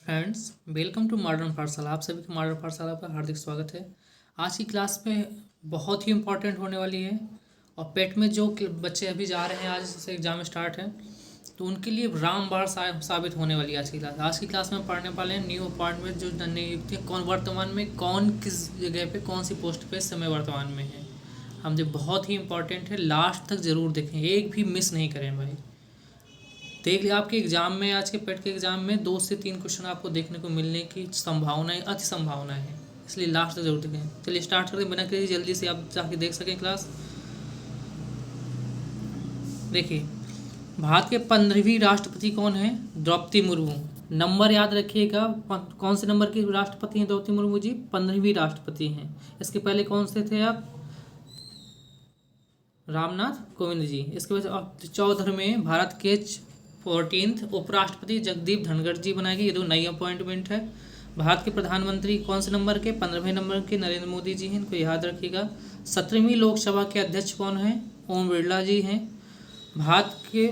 Friends, welcome to modern पाठशाला। आप सभी को मॉडर्न पाठशाला पर हार्दिक स्वागत है। आज की क्लास में बहुत ही इम्पोर्टेंट होने वाली है और पेट में जो बच्चे अभी जा रहे हैं, आज से एग्ज़ाम स्टार्ट है, तो उनके लिए रामबाण साबित होने वाली है आज की क्लास में पढ़ने वाले हैं न्यू अपॉइंटमेंट जो नई नियुक्ति है, कौन वर्तमान में कौन किस जगह पे कौन सी पोस्ट पे इस समय वर्तमान में है। हम जो बहुत ही इंपॉर्टेंट है, लास्ट तक ज़रूर देखें, एक भी मिस नहीं करें भाई। देख लिया आपके एग्जाम में, आज के पेट के एग्जाम में 2 से 3 क्वेश्चन आपको देखने को मिलने की संभावना अति संभावना है, इसलिए लास्ट तक जरूर देखें। चलिए स्टार्ट करते बिना किसी जल्दी से, आप जाके देख सकें क्लास। देखिए, भारत के 15वीं राष्ट्रपति कौन है? द्रौपदी मुर्मू। नंबर याद रखिएगा, कौन से नंबर की राष्ट्रपति हैं द्रौपदी मुर्मू जी? 15वीं राष्ट्रपति हैं। इसके पहले कौन से थे आप? रामनाथ कोविंद जी। इसके बाद 14वें भारत के 14th उपराष्ट्रपति जगदीप धनखड़ जी बनाएंगे। ये दो नई अपॉइंटमेंट है। भारत के प्रधानमंत्री कौन से नंबर के? 15वें नंबर के नरेंद्र मोदी जी हैं, इनको याद रखिएगा। 17वीं लोकसभा के अध्यक्ष कौन हैं? ओम बिरला जी हैं। भारत के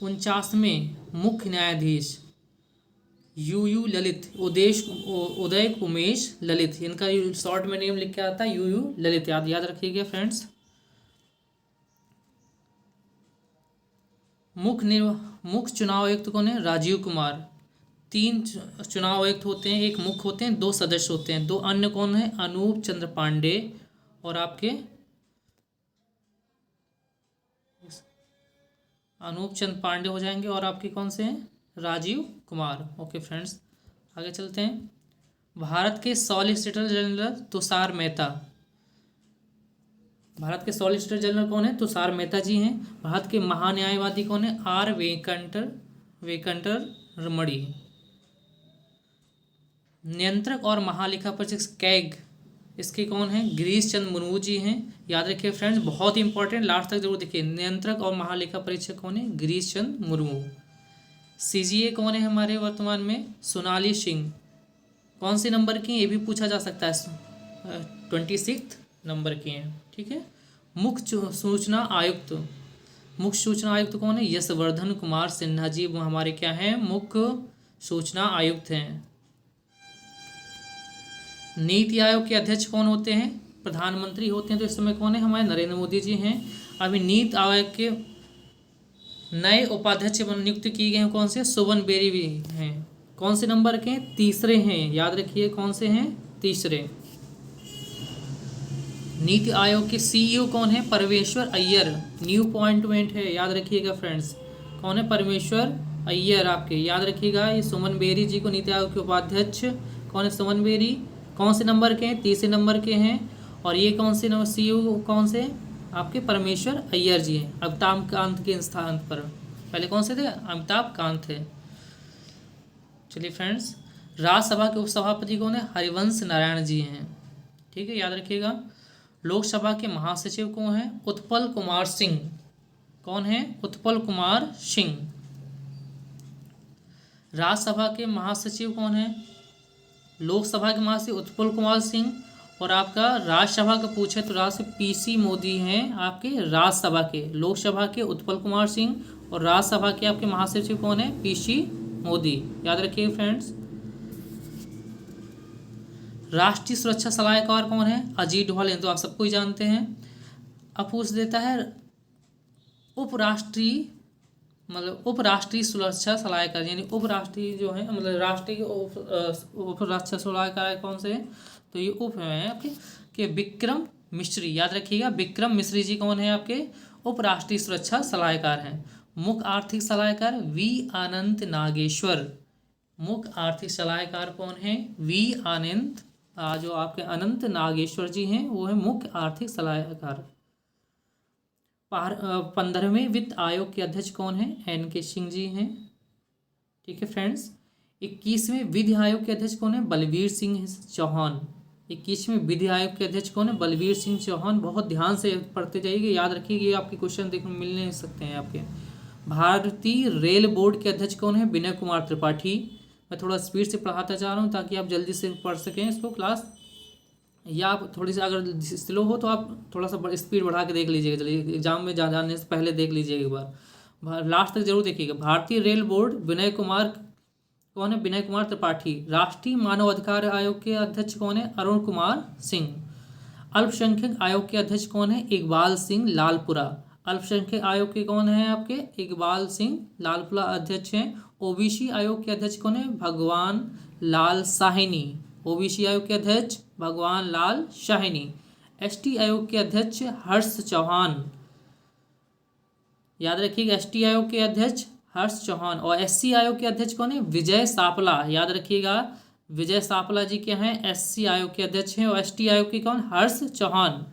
49वें मुख्य न्यायाधीश यू ललित, उदय उमेश ललित, इनका शॉर्ट में नेम लिख के आता है यू ललित, याद रखिएगा फ्रेंड्स। मुख्य चुनाव आयुक्त कौन है? राजीव कुमार। 3 चुनाव आयुक्त होते हैं, एक मुख्य होते हैं, 2 सदस्य होते हैं। 2 अन्य कौन है? अनूप चंद्र पांडे और आपके अनूप चंद्र पांडे हो जाएंगे, और आपके कौन से हैं? राजीव कुमार। ओके फ्रेंड्स, आगे चलते हैं। भारत के सॉलिसिटर जनरल तुषार मेहता। भारत के सॉलिसिटर जनरल कौन है? तुषार मेहता जी हैं। भारत के महान्यायवादी कौन है? आर वेंकटर रमणी। नियंत्रक और महालेखा परीक्षक कैग, इसके कौन है? गिरीश चंद्र मुर्मू जी हैं। याद रखिए फ्रेंड्स, बहुत ही इंपॉर्टेंट, लास्ट तक जरूर देखिए। नियंत्रक और महालेखा परीक्षक कौन है? गिरीश चंद्र मुर्मू। सीजीए कौन है हमारे वर्तमान में? सोनाली सिंह। कौन से नंबर की? ये भी पूछा जा सकता है, 26 नंबर की हैं, ठीक है। मुख्य सूचना आयुक्त कौन है? यशवर्धन कुमार सिन्हा जी हमारे क्या हैं? मुख्य सूचना आयुक्त हैं। नीति आयोग के अध्यक्ष कौन होते हैं? प्रधानमंत्री होते हैं। तो इस समय कौन है? हमारे नरेंद्र मोदी जी हैं। अभी नीति आयोग के नए उपाध्यक्ष नियुक्त किए गए हैं, कौन से? सुवन बेरी भी हैं। कौन से नंबर के? तीसरे हैं, याद रखिए कौन से हैं? तीसरे। नीति आयोग के सीईओ कौन है? परमेश्वर अय्यर। न्यू अपॉइंटमेंट है, याद रखिएगा फ्रेंड्स। कौन है? परमेश्वर अय्यर आपके, याद रखिएगा। ये सुमन बेरी जी को नीति आयोग के उपाध्यक्ष कौन है? सुमन बेरी। कौन से नंबर के हैं? तीसरे नंबर के हैं। और ये कौन से नंबर सीईओ कौन से? आपके परमेश्वर अय्यर जी हैं, अमिताभ कांत के स्थान पर। पहले कौन से थे? अमिताभ कांत थे। चलिए फ्रेंड्स, राज्यसभा के उपसभापति कौन है? हरिवंश नारायण जी हैं, ठीक है, याद रखिएगा। लोकसभा के महासचिव कौन है? उत्पल कुमार सिंह। कौन है? उत्पल कुमार सिंह। राज्यसभा के महासचिव कौन है? लोकसभा के महासचिव उत्पल कुमार सिंह। और आपका राज्यसभा का पूछे तो राज्य पीसी मोदी हैं आपके राज्यसभा के। लोकसभा के उत्पल कुमार सिंह और राज्यसभा के आपके महासचिव कौन है? पीसी मोदी, याद रखिए फ्रेंड्स। राष्ट्रीय सुरक्षा सलाहकार कौन है? अजीत डोभाल, तो आप सबको ही जानते हैं। अब पूछ देता है उपराष्ट्रीय सुरक्षा सलाहकार, यानी उपराष्ट्रीय जो है, मतलब राष्ट्रीय उपराष्ट्रीय सलाहकार कौन से हैं? तो ये उप है आपके के विक्रम मिश्री, याद रखिएगा। विक्रम मिश्री जी कौन है? आपके उपराष्ट्रीय सुरक्षा सलाहकार हैं। मुख्य आर्थिक सलाहकार वी आनंद नागेश्वर। मुख्य आर्थिक सलाहकार कौन है? वी आनंद, जो आपके अनंत नागेश्वर जी हैं, वो है मुख्य आर्थिक सलाहकार। 15वें वित्त आयोग के अध्यक्ष कौन है? NK सिंह जी हैं, ठीक है फ्रेंड्स। 21वें विधि आयोग के अध्यक्ष कौन है? बलवीर सिंह चौहान। 21वें विधि आयोग के अध्यक्ष कौन है? बलवीर सिंह चौहान। बहुत ध्यान से पढ़ते जाइए, याद रखिए, आपके क्वेश्चन देखने मिल नहीं सकते हैं आपके। भारतीय रेल बोर्ड के अध्यक्ष कौन है? विनय कुमार त्रिपाठी। मैं थोड़ा स्पीड से पढ़ाता जा रहा हूँ ताकि आप जल्दी से पढ़ सकें इसको क्लास, या आप थोड़ी सी अगर स्लो हो तो आप थोड़ा सा स्पीड बढ़ा के देख लीजिएगा। चलिए, एग्जाम में जाने से पहले देख लीजिएगा एक बार, लास्ट तक जरूर देखिएगा। भारतीय रेल बोर्ड विनय कुमार कौन है? विनय कुमार त्रिपाठी। राष्ट्रीय मानव अधिकार आयोग के अध्यक्ष कौन है? अरुण कुमार सिंह। अल्पसंख्यक आयोग के अध्यक्ष कौन है? इकबाल सिंह लालपुरा। अल्पसंख्यक आयोग के कौन है आपके? इकबाल सिंह लालपुरा अध्यक्ष हैं। ओबीसी आयोग के अध्यक्ष कौन है? भगवान लाल साहनी। ओबीसी आयोग के अध्यक्ष भगवान लाल साहनी। एसटी आयोग के अध्यक्ष हर्ष चौहान। याद रखिएगा, एसटी आयोग के अध्यक्ष हर्ष चौहान। और एससी आयोग के अध्यक्ष कौन है? विजय सापला। याद रखिएगा, विजय सापला जी क्या हैं? एससी आयोग के अध्यक्ष हैं। और एसटी आयोग के कौन? हर्ष चौहान।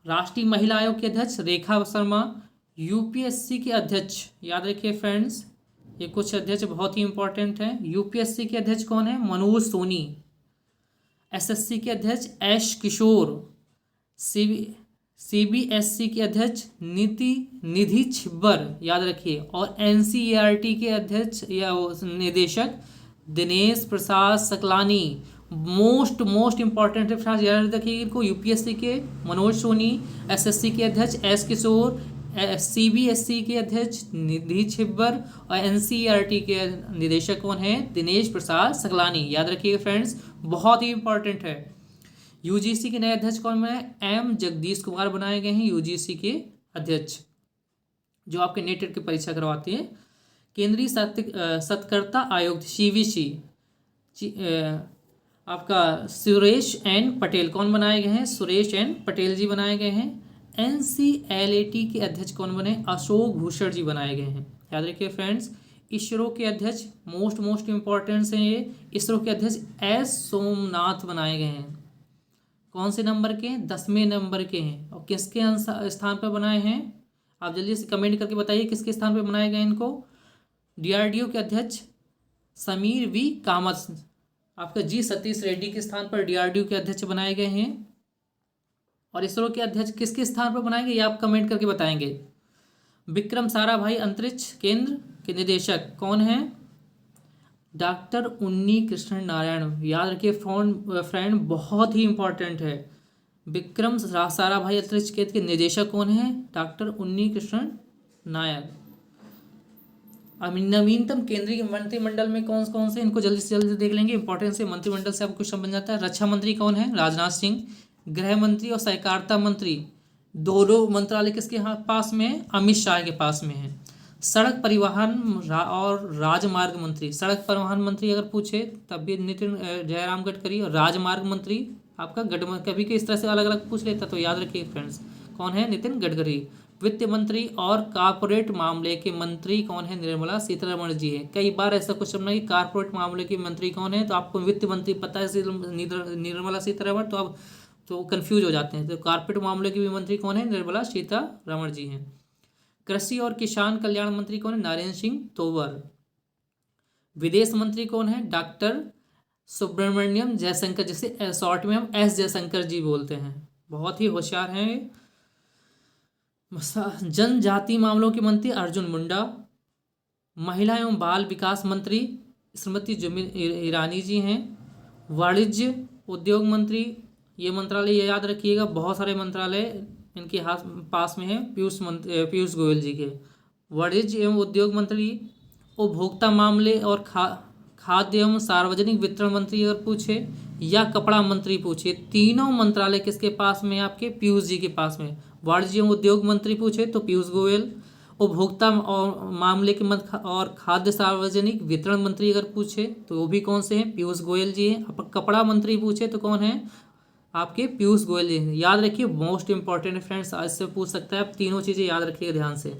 राष्ट्रीय महिला आयोग के अध्यक्ष रेखा शर्मा। यूपीएससी के अध्यक्ष, याद रखिए फ्रेंड्स, ये कुछ अध्यक्ष बहुत ही इंपॉर्टेंट हैं। यूपीएससी के अध्यक्ष कौन है? मनोज सोनी। एसएससी के अध्यक्ष एस किशोर। सीबीएसई के अध्यक्ष निधि छिब्बर, याद रखिए। और एनसीईआरटी के अध्यक्ष या निदेशक दिनेश प्रसाद सकलानी। मोस्ट इंपॉर्टेंट है, याद रखिए इनको। यूपीएससी के मनोज सोनी, एसएससी के अध्यक्ष एस किशोर, सीबीएसई के अध्यक्ष निधि छिब्बर और एनसीईआरटी के निदेशक कौन है? दिनेश प्रसाद सकलानी। याद रखिए फ्रेंड्स, बहुत ही इंपॉर्टेंट है। यूजीसी के नए अध्यक्ष कौन है? एम जगदीश कुमार बनाए गए हैं यूजीसी के अध्यक्ष, जो आपके नेट की परीक्षा करवाते हैं। केंद्रीय सत्कर्ता आयोग सीवीसी आपका सुरेश एन पटेल कौन बनाए गए हैं? सुरेश एन पटेल जी बनाए गए हैं। एनसीएलएटी के अध्यक्ष कौन बने? अशोक भूषण जी बनाए गए हैं। याद रखिए फ्रेंड्स। इसरो के अध्यक्ष मोस्ट इंपॉर्टेंट हैं ये। इसरो के अध्यक्ष एस सोमनाथ बनाए गए हैं। कौन से नंबर के? 10वें नंबर के हैं। और किसके स्थान पर बनाए हैं? आप जल्दी से कमेंट करके बताइए किसके स्थान पर बनाए गए इनको। डीआरडीओ के अध्यक्ष समीर वी कामत। आपका जी सतीश रेड्डी के स्थान पर डीआरडीओ के अध्यक्ष बनाए गए हैं। और इसरो के अध्यक्ष किसके स्थान पर बनाएंगे ये आप कमेंट करके बताएंगे। विक्रम साराभाई अंतरिक्ष केंद्र के निदेशक कौन है? डॉक्टर उन्नी कृष्ण नारायण। याद रखिए फ्रेंड, बहुत ही इंपॉर्टेंट है। विक्रम साराभाई अंतरिक्ष केंद्र के निदेशक कौन है? डॉक्टर उन्नी कृष्ण नायर। अब नवीनतम केंद्रीय मंत्रिमंडल में कौन कौन से, इनको जल्दी से जल्दी देख लेंगे। इंपॉर्टेंस से मंत्रिमंडल से आपको क्वेश्चन बन जाता है। रक्षा मंत्री कौन है? राजनाथ सिंह। गृह मंत्री और सहकारिता मंत्री, दोनों मंत्रालय किसके पास में है? अमित शाह के पास में है। सड़क परिवहन और राजमार्ग मंत्री, सड़क परिवहन मंत्री अगर पूछे तब भी नितिन जयराम गडकरी। और राजमार्ग मंत्री आपका कभी के इस तरह से अलग अलग पूछ लेता तो याद रखिए फ्रेंड्स कौन है? नितिन गडकरी। वित्त मंत्री और कॉर्पोरेट मामले के मंत्री कौन है? निर्मला सीतारमण जी है। कई बार ऐसा क्वेश्चन है कि कॉर्पोरेट मामले के मंत्री कौन है, तो आपको वित्त मंत्री पता है निर्मला सीतारमण, तो आप तो कंफ्यूज हो जाते हैं। तो कॉर्पोरेट मामले के भी मंत्री कौन है? निर्मला सीतारमण जी हैं। कृषि और किसान कल्याण मंत्री कौन है? नरेंद्र सिंह तोमर। विदेश मंत्री कौन है? डॉक्टर सुब्रमण्यम जयशंकर, जिसे शॉर्ट में हम एस जयशंकर जी बोलते हैं। बहुत ही होशियार हैं। जनजाति मामलों के मंत्री अर्जुन मुंडा। महिला एवं बाल विकास मंत्री श्रीमती जुमिन ईरानी जी हैं। वाणिज्य उद्योग मंत्री, ये मंत्रालय याद रखिएगा, बहुत सारे मंत्रालय इनके पास में है, पीयूष गोयल जी के। वाणिज्य एवं उद्योग मंत्री, उपभोक्ता मामले और खाद्य एवं सार्वजनिक वितरण मंत्री अगर पूछे, या कपड़ा मंत्री पूछे, तीनों मंत्रालय किसके पास में? आपके पीयूष जी के पास में। वाणिज्य एवं उद्योग मंत्री पूछे तो पीयूष गोयल। उपभोक्ता और मामले के और खाद्य सार्वजनिक वितरण मंत्री अगर पूछे तो वो भी कौन से हैं? पीयूष गोयल जी हैं। अब कपड़ा मंत्री पूछे तो कौन है? आपके पीयूष गोयल जी हैं। याद रखिए, मोस्ट इंपॉर्टेंट फ्रेंड्स, आज से पूछ सकता है, आप तीनों चीज़ें याद रखिएगा ध्यान से।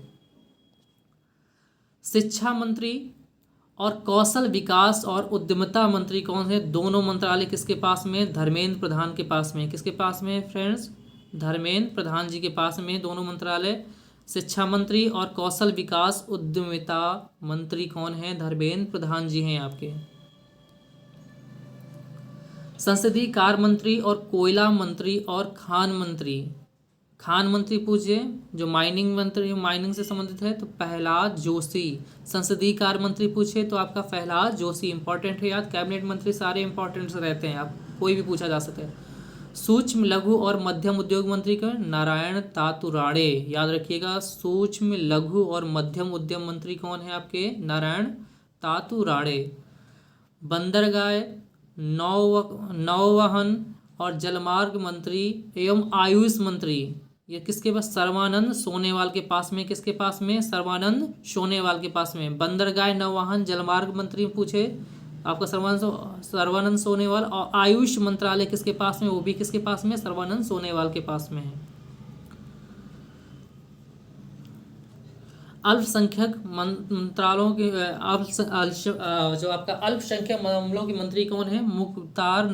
शिक्षा मंत्री और कौशल विकास और उद्यमिता मंत्री कौन है? दोनों मंत्रालय किसके पास में? धर्मेंद्र प्रधान के पास में। किसके पास में फ्रेंड्स? धर्मेंद्र प्रधान जी के पास में दोनों मंत्रालय। शिक्षा मंत्री और कौशल विकास उद्यमिता मंत्री कौन है? धर्मेंद्र प्रधान जी हैं आपके। संसदीय कार्य मंत्री और कोयला मंत्री और खान मंत्री, खान मंत्री पूछिए जो माइनिंग मंत्री, माइनिंग से संबंधित है तो प्रहलाद जोशी। संसदीय कार्य मंत्री पूछे तो आपका प्रहलाद जोशी। इंपॉर्टेंट है याद, कैबिनेट मंत्री सारे इंपॉर्टेंट रहते हैं, आप कोई भी पूछा जा सकता है। सूक्ष्म लघु और मध्यम उद्योग मंत्री कौन? नारायण तातुराणे। याद रखिएगा, सूक्ष्म लघु और मध्यम उद्यम मंत्री कौन है आपके? नारायण तातुराणे। बंदरगाह, नौवहन और जलमार्ग मंत्री एवं आयुष मंत्री, ये किसके पास? सर्बानंद सोनेवाल के पास में। किसके पास में? सर्बानंद सोनेवाल के पास में। बंदरगाह, नौवहन, जलमार्ग मंत्री पूछे आपका सर्बानंद सोनेवाल। और आयुष मंत्रालय किसके पास में? वो भी किसके पास में? सर्बानंद सोनेवाल के पास में है। अल्पसंख्यक मंत्रालयों के जो आपका अल्पसंख्यक मामलों के मंत्री कौन है? मुख्तार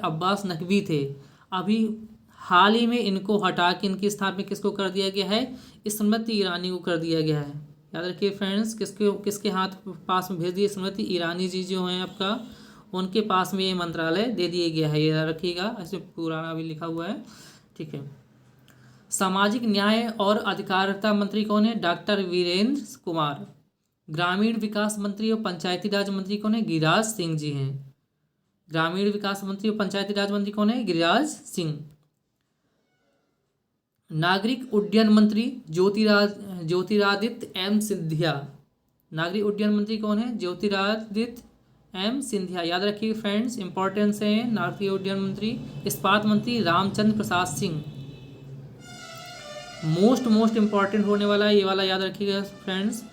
अब्बास नकवी थे। अभी हाल ही में इनको हटा के इनकी स्थापना किसको कर दिया गया है? स्मृति ईरानी को कर दिया गया है। याद रखिए फ्रेंड्स, किसके हाथ पास में भेज दिए? स्मृति ईरानी जी जो हैं आपका, उनके पास में ये मंत्रालय दे दिया गया है। याद रखिएगा, ऐसे पुराना भी लिखा हुआ है। ठीक है। सामाजिक न्याय और अधिकारिता मंत्री कौन है? डॉक्टर वीरेंद्र कुमार। ग्रामीण विकास मंत्री और पंचायती राज मंत्री कौन है? गिरिराज सिंह जी हैं। ग्रामीण विकास मंत्री और पंचायती राज मंत्री कौन है? गिरिराज सिंह। नागरिक उड्डयन मंत्री ज्योतिरादित्य एम सिंधिया। नागरिक उड्डयन मंत्री कौन है? ज्योतिरादित्य एम सिंधिया। याद रखिए फ्रेंड्स, इंपॉर्टेंस है नागरिक उड्डयन मंत्री। इस्पात मंत्री रामचंद्र प्रसाद सिंह। मोस्ट इंपॉर्टेंट होने वाला है ये वाला, याद रखिएगा फ्रेंड्स।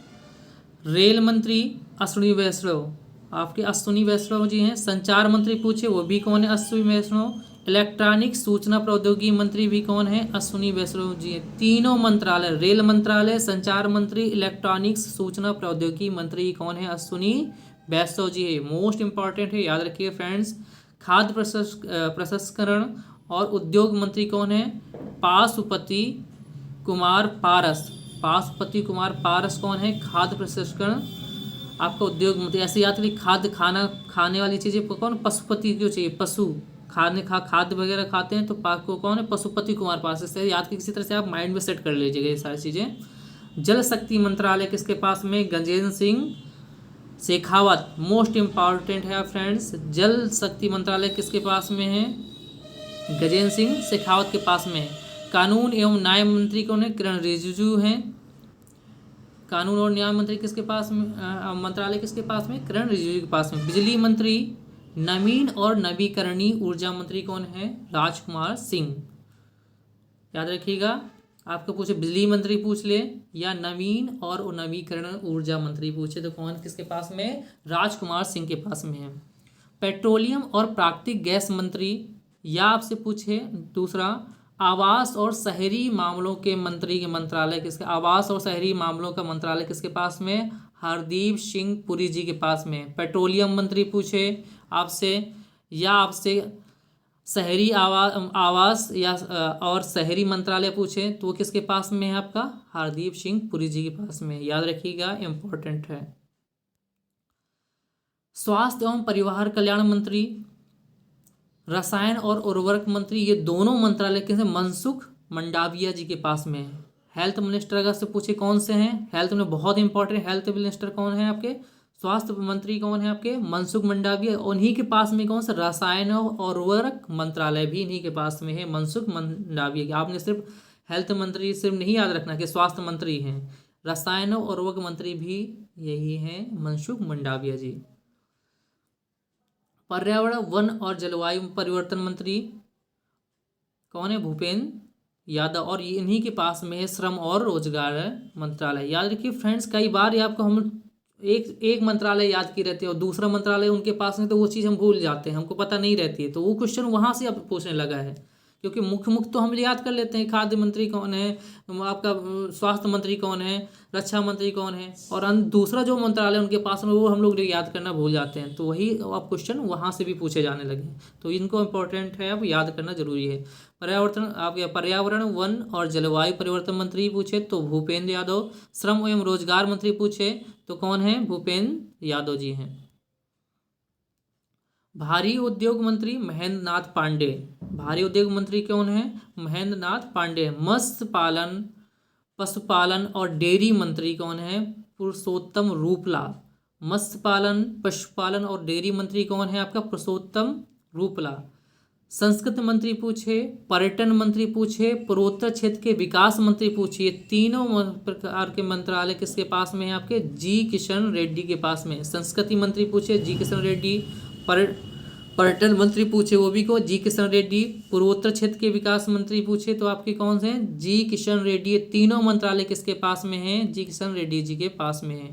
रेल मंत्री अश्विनी वैष्णव, आपके अश्विनी वैष्णव जी हैं। संचार मंत्री पूछे, वो भी कौन है? अश्विनी वैष्णव। इलेक्ट्रॉनिक सूचना प्रौद्योगिकी मंत्री भी कौन है? अश्विनी वैष्णव जी हैं। तीनों मंत्रालय, रेल मंत्रालय, संचार मंत्री, इलेक्ट्रॉनिक्स सूचना प्रौद्योगिकी मंत्री कौन है? अश्विनी वैष्णव जी है। मोस्ट इंपॉर्टेंट है, याद रखिए फ्रेंड्स। खाद्य प्रसंस्करण और उद्योग मंत्री कौन है? पाशुपति कुमार पारस। पाशुपति कुमार पारस कौन है? खाद्य प्रसंस्करण आपका उद्योग मंत्री। ऐसे याद रखिए, खाद्य खाने वाली चीज़ें कौन? पशुपति क्यों चाहिए? पशु खाद्य वगैरह खाते हैं तो पाक को कौन है? पशुपति कुमार पास। इससे याद की किसी तरह से आप माइंड में सेट कर लीजिएगा ये सारी चीज़ें। जल शक्ति मंत्रालय किसके पास में? गजेंद्र सिंह शेखावत। मोस्ट इंपॉर्टेंट है फ्रेंड्स, जल शक्ति मंत्रालय किसके पास में है? गजेंद्र सिंह शेखावत के पास में। कानून एवं न्याय मंत्री कौन है? किरण रिजिजू हैं। कानून और न्याय मंत्री किसके पास में? मंत्रालय किसके पास में? किरण रिजिजू के पास में। बिजली मंत्री, नवीन और नवीकरणीय ऊर्जा मंत्री कौन है? राजकुमार सिंह। याद रखिएगा, आपको पूछे बिजली मंत्री पूछ ले या नवीन और नवीकरण ऊर्जा मंत्री पूछे तो कौन किसके पास में? राजकुमार सिंह के पास में है। पेट्रोलियम और प्राकृतिक गैस मंत्री, या आपसे पूछे दूसरा, आवास और शहरी मामलों के मंत्री के मंत्रालय किसके? आवास और शहरी मामलों का मंत्रालय किसके पास में? हरदीप सिंह पुरी जी के पास में। पेट्रोलियम मंत्री पूछे आपसे, या आपसे शहरी आवास या और शहरी मंत्रालय पूछे तो किसके पास में है आपका? हरदीप सिंह पुरी जी के पास में। याद रखिएगा, इंपॉर्टेंट है। स्वास्थ्य एवं परिवार कल्याण मंत्री, रसायन और उर्वरक मंत्री, ये दोनों मंत्रालय किसे? मनसुख मंडाविया जी के पास में है। हेल्थ मिनिस्टर अगर से पूछे कौन से हैं? हेल्थ में बहुत इंपॉर्टेंट, हेल्थ मिनिस्टर कौन है आपके? स्वास्थ्य मंत्री कौन है आपके? मनसुख मंडाविया। उन्हीं के पास में कौन सा? रसायन और उर्वरक मंत्रालय भी इन्हीं के पास में है, मनसुख मंडाविया। आपने सिर्फ हेल्थ मंत्री सिर्फ नहीं याद रखना कि स्वास्थ्य मंत्री हैं, रसायन और उर्वरक मंत्री भी यही हैं, मनसुख मंडाविया जी। पर्यावरण, वन और जलवायु परिवर्तन मंत्री कौन है? भूपेंद्र यादव। और इन्हीं के पास में है श्रम और रोजगार मंत्रालय। याद रखिए फ्रेंड्स, कई बार ये आपको हम एक मंत्रालय याद की रहती है और दूसरा मंत्रालय उनके पास में, तो वो चीज़ हम भूल जाते हैं, हमको पता नहीं रहती है, तो वो क्वेश्चन वहाँ से अब पूछने लगा है। क्योंकि मुख्य तो हम याद कर लेते हैं, खाद्य मंत्री कौन है, आपका स्वास्थ्य मंत्री कौन है, रक्षा मंत्री कौन है, और दूसरा जो मंत्रालय उनके पास में वो हम लोग याद करना भूल जाते हैं, तो वही अब क्वेश्चन वहाँ से भी पूछे जाने लगे। तो इनको इम्पोर्टेंट है, अब याद करना जरूरी है। पर्यावरण, वन और जलवायु परिवर्तन मंत्री पूछे तो भूपेंद्र यादव। श्रम एवं रोजगार मंत्री पूछे तो कौन है? भूपेंद्र यादव जी हैं। भारी उद्योग मंत्री महेंद्र नाथ पांडे। भारी उद्योग मंत्री कौन है? महेंद्र नाथ पांडे। मत्स्य पालन, पशुपालन और डेयरी मंत्री कौन है? पुरुषोत्तम रूपला। मत्स्य पालन, पशुपालन और डेयरी मंत्री कौन है आपका? पुरुषोत्तम रूपला। संस्कृति मंत्री पूछे, पर्यटन मंत्री पूछे, पूर्वोत्तर क्षेत्र के विकास मंत्री पूछे। ये तीनों प्रकार के मंत्रालय किसके पास में है? आपके जी किशन रेड्डी के पास में। संस्कृति मंत्री पूछे जी किशन रेड्डी, पर्यटन मंत्री पूछे वो भी को जी किशन रेड्डी, पूर्वोत्तर क्षेत्र के विकास मंत्री पूछे तो आपके कौन से हैं? जी किशन रेड्डी। ये तीनों मंत्रालय किसके पास में हैं? जी किशन रेड्डी जी के पास में है।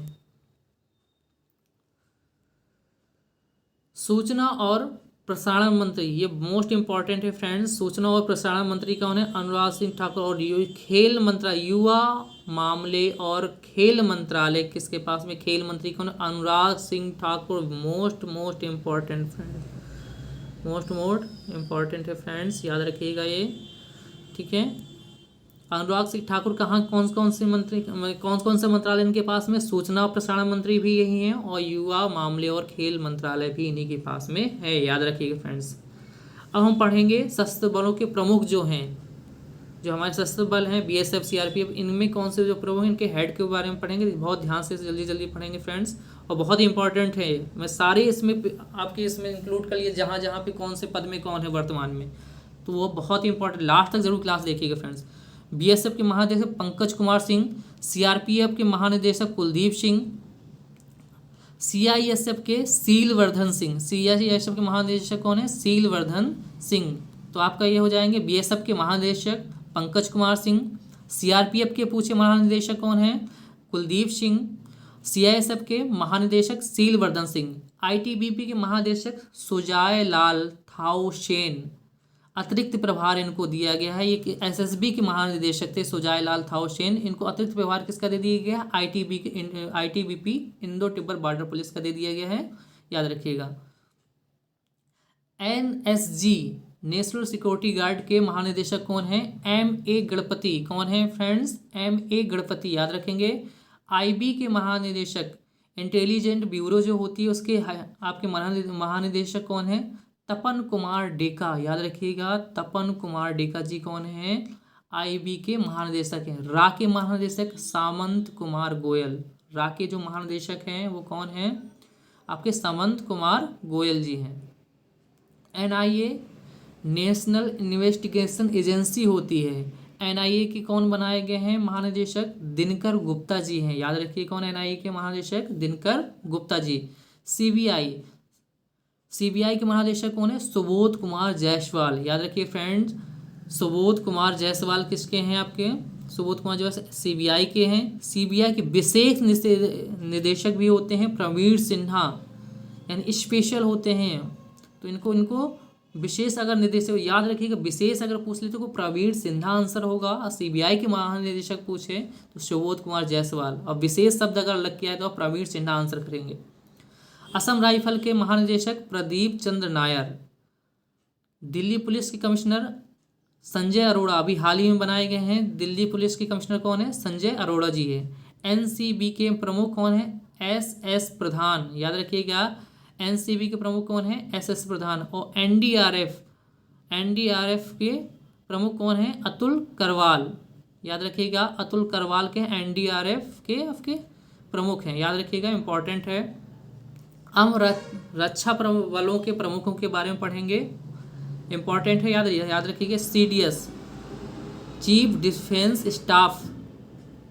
सूचना और प्रसारण मंत्री, ये मोस्ट इंपॉर्टेंट है फ्रेंड्स। सूचना और प्रसारण मंत्री कौन है? अनुराग सिंह ठाकुर। और खेल मंत्रालय, युवा मामले और खेल मंत्रालय किसके पास में? खेल मंत्री कौन है? Anurag Singh Thakur. Most important friends, most important है फ्रेंड्स, याद रखिएगा ये, ठीक है। अनुराग सिंह ठाकुर कहाँ कौन कौन से मंत्रालय इनके पास में? सूचना और प्रसारण मंत्री भी यही हैं और युवा मामले और खेल मंत्रालय भी इन्हीं के पास में है, याद रखिएगा फ्रेंड्स। अब हम पढ़ेंगे सशस्त्र बलों के प्रमुख जो हैं, जो हमारे सशस्त्र बल हैं बीएसएफ सीआरपीएफ, इनमें कौन से जो प्रमुख हैं इनके हेड के बारे में पढ़ेंगे। बहुत ध्यान से जल्दी पढ़ेंगे फ्रेंड्स, और बहुत इंपॉर्टेंट है। मैं सारे इसमें आपके इसमें इंक्लूड कर लिए जहाँ जहाँ पे कौन से पद में कौन है वर्तमान में, तो वो बहुत ही इंपॉर्टेंट। लास्ट तक जरूर क्लास देखिएगा फ्रेंड्स। बीएसएफ के महानिदेशक पंकज कुमार सिंह, सीआरपीएफ के महानिदेशक कुलदीप सिंह, सीआईएसएफ के सीलवर्धन सिंह। सीआईएसएफ के महानिदेशक कौन है? सीलवर्धन सिंह। तो आपका ये हो जाएंगे बीएसएफ के महानिदेशक पंकज कुमार सिंह, सीआरपीएफ के पूछे महानिदेशक कौन है? कुलदीप सिंह, सीआईएसएफ के महानिदेशक सीलवर्धन सिंह, आईटीबीपी के महानिदेशक सुजाय लाल थाउसेन। अतिरिक्त प्रभार इनको दिया गया है। ये एसएसबी के महानिदेशक थे सुजाय लाल थाउसेन, इनको अतिरिक्त प्रभार किसका दे दिया गया है? ITBP Indo Tibet border police का दे दिया गया है, याद रखिएगा। एनएसजी नेशनल सिक्योरिटी गार्ड के महानिदेशक कौन है? एमए गणपति। कौन है फ्रेंड्स? एमए गणपति, याद रखेंगे। आईबी के महानिदेशक, इंटेलिजेंट ब्यूरो जो होती है उसके आपके महानिदेशक कौन है? तपन कुमार डेका, याद रखिएगा। तपन कुमार डेका जी कौन है? आईबी के महानिदेशक हैं। रा के महानिदेशक सामंत कुमार गोयल। रा के जो महानिदेशक हैं वो कौन है? आपके सामंत कुमार गोयल जी हैं। एनआईए नेशनल इन्वेस्टिगेशन एजेंसी होती है। एनआईए के कौन बनाए गए हैं महानिदेशक? दिनकर गुप्ता जी हैं, याद रखिए। कौन एनआईए के महानिदेशक? दिनकर गुप्ता जी। सीबीआई के महानिदेशक कौन है? सुबोध कुमार जायसवाल, याद रखिए फ्रेंड्स। सुबोध कुमार जायसवाल किसके हैं? आपके सुबोध कुमार जायसवाल सीबीआई के हैं। सीबीआई के विशेष निदेशक भी होते हैं प्रवीण सिन्हा, यानी स्पेशल होते हैं, तो इनको विशेष अगर निदेशक याद रखिएगा। विशेष अगर पूछ ले तो प्रवीण सिन्हा आंसर होगा, और सीबीआई के महानिदेशक पूछे तो सुबोध कुमार जायसवाल, और विशेष शब्द अगर लग के आए तो प्रवीण सिन्हा आंसर करेंगे। असम राइफल के महानिदेशक प्रदीप चंद्र नायर। दिल्ली पुलिस के कमिश्नर संजय अरोड़ा, अभी हाल ही में बनाए गए हैं। दिल्ली पुलिस के कमिश्नर कौन है? संजय अरोड़ा जी है। एनसीबी के प्रमुख कौन है? एसएस प्रधान, याद रखिएगा। एनसीबी के प्रमुख कौन है? एसएस प्रधान। और एनडीआरएफ के प्रमुख कौन है? अतुल करवाल, याद रखिएगा। अतुल करवाल के एनडीआरएफ के आपके प्रमुख हैं, याद रखिएगा, इंपॉर्टेंट है। हम रक्षा बलों के प्रमुखों के बारे में पढ़ेंगे, इंपॉर्टेंट है, याद रखिएगा। सीडीएस चीफ डिफेंस स्टाफ,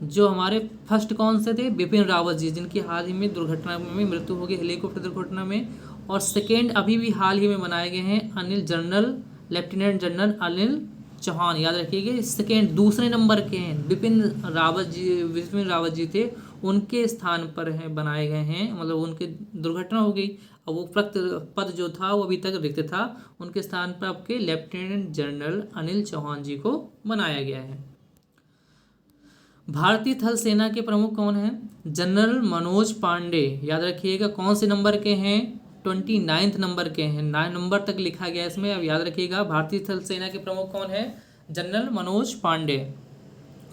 जो हमारे फर्स्ट कौन से थे? बिपिन रावत जी, जिनकी हाल ही में दुर्घटना में मृत्यु हो गई, हेलीकॉप्टर दुर्घटना में। और सेकेंड अभी भी हाल ही में बनाए गए हैं लेफ्टिनेंट जनरल अनिल चौहान, याद रखिएगा। सेकेंड दूसरे नंबर के हैं बिपिन रावत जी थे, उनके स्थान पर हैं बनाए गए हैं, मतलब उनकी दुर्घटना हो गई और वो पद जो था वो अभी तक रिक्त था, उनके स्थान पर आपके लेफ्टिनेंट जनरल अनिल चौहान जी को बनाया गया है। भारतीय थल सेना के प्रमुख कौन हैं? जनरल मनोज पांडे, याद रखिएगा। कौन से नंबर के हैं? 29 नंबर के हैं, 9 नंबर तक लिखा गया इसमें, अब याद रखिएगा। भारतीय थल सेना के प्रमुख कौन है? जनरल मनोज पांडे।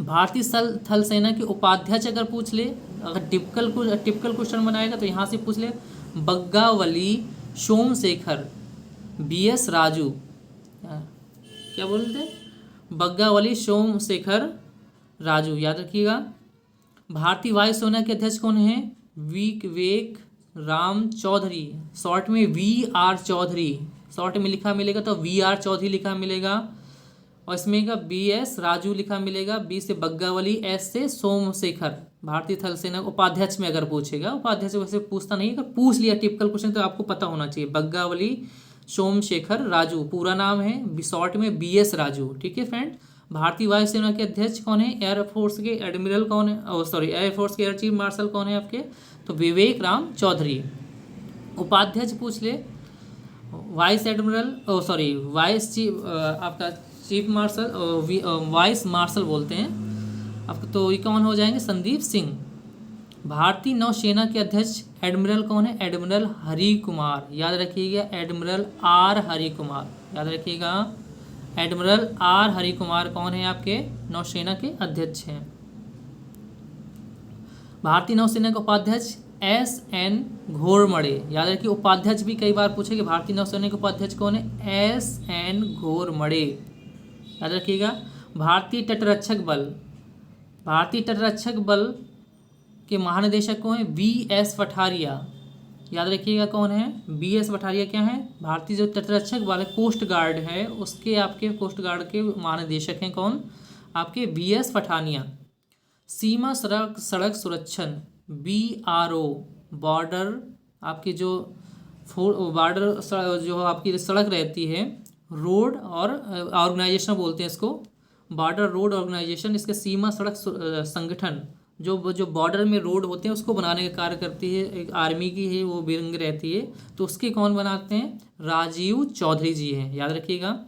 भारतीय थल सेना के उपाध्यक्ष अगर पूछ ले, अगर टिपिकल क्वेश्चन बनाएगा तो यहाँ से पूछ ले, बग्गावली सोमशेखर बीएस राजू, क्या बोलते? बग्गावली सोमशेखर राजू, याद रखिएगा। भारतीय वायुसेना के अध्यक्ष कौन है? विवेक राम चौधरी, शॉर्ट में वीआर चौधरी। शॉर्ट में लिखा मिलेगा तो VR चौधरी लिखा मिलेगा, और इसमें का BS राजू लिखा मिलेगा, B से बग्गावली, S से सोमशेखर। भारतीय थल सेना उपाध्यक्ष में अगर पूछेगा, उपाध्यक्ष वैसे पूछता नहीं, अगर पूछ लिया टिपिकल क्वेश्चन तो आपको पता होना चाहिए। बग्गावली सोमशेखर राजू पूरा नाम है, शॉर्ट में BS राजू। ठीक है फ्रेंड। भारतीय वायुसेना के अध्यक्ष कौन है? एयरफोर्स के एडमिरल कौन है? सॉरी, एयरफोर्स के एयर चीफ मार्शल कौन है आपके? तो विवेक राम चौधरी। उपाध्यक्ष पूछ ले, vice admiral, sorry vice chief, आपका चीफ मार्शल, वाइस मार्शल बोलते हैं आपको, तो ये कौन हो जाएंगे? संदीप सिंह। भारतीय नौसेना के अध्यक्ष एडमिरल कौन है? एडमिरल हरि कुमार, याद रखिएगा, एडमिरल R हरि कुमार, याद रखिएगा, एडमिरल R हरि कुमार कौन है? आपके नौसेना के अध्यक्ष हैं। भारतीय नौसेना के उपाध्यक्ष SN घोरमड़े, याद रखिए, उपाध्यक्ष भी कई बार पूछे कि भारतीय नौसेना के उपाध्यक्ष कौन है? SN घोरमड़े, याद रखिएगा। भारतीय तटरक्षक बल, भारतीय तटरक्षक बल के महानिदेशक कौन है? BS पठारिया, याद रखिएगा, कौन है? BS पठारिया क्या है? भारतीय जो तटरक्षक वाले कोस्ट गार्ड है उसके, आपके कोस्ट गार्ड के महानिदेशक हैं कौन? आपके BS पठानिया। सीमा सड़क सुरक्षण BRO, बॉर्डर, आपकी जो बॉर्डर जो आपकी सड़क रहती है, रोड और ऑर्गेनाइजेशन बोलते हैं इसको, बॉर्डर रोड ऑर्गेनाइजेशन, इसके सीमा सड़क संगठन, जो बॉर्डर में रोड होते हैं उसको बनाने का कार्य करती है, एक आर्मी की है वो विंग रहती है, तो उसके कौन बनाते हैं? राजीव चौधरी जी हैं, याद रखिएगा।